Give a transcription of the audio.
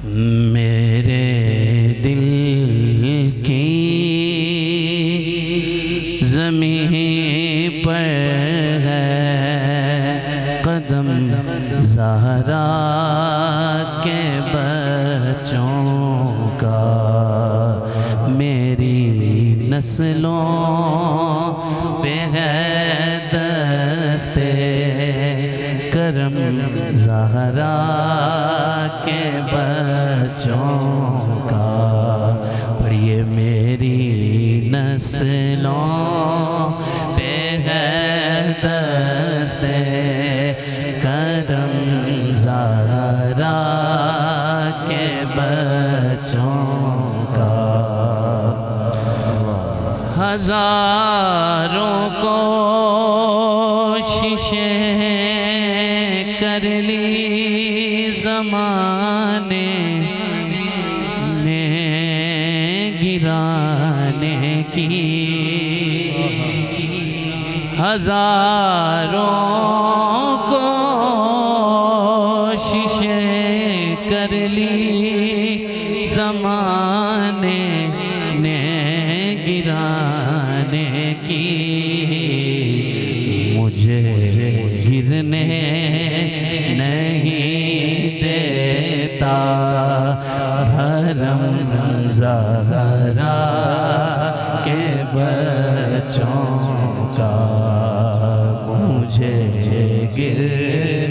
मेरे दिल की ज़मीं पर है कदम ज़हरा के बच्चों का, मेरी नस्लों पे है दस्ते करम ज़हरा के बच्चों का। पढ़िए मेरी नस्लों पे है दस्ते करम ज़हरा के बच्चों का। हजारों कोशिशें कर ली ज़माने में गिराने की, हजारों कोशिशें कर ली ज़माने ने गिराने की, मुझे गिरने नहीं देता भरम ज़हरा के बच्चों का, मुझे गिरने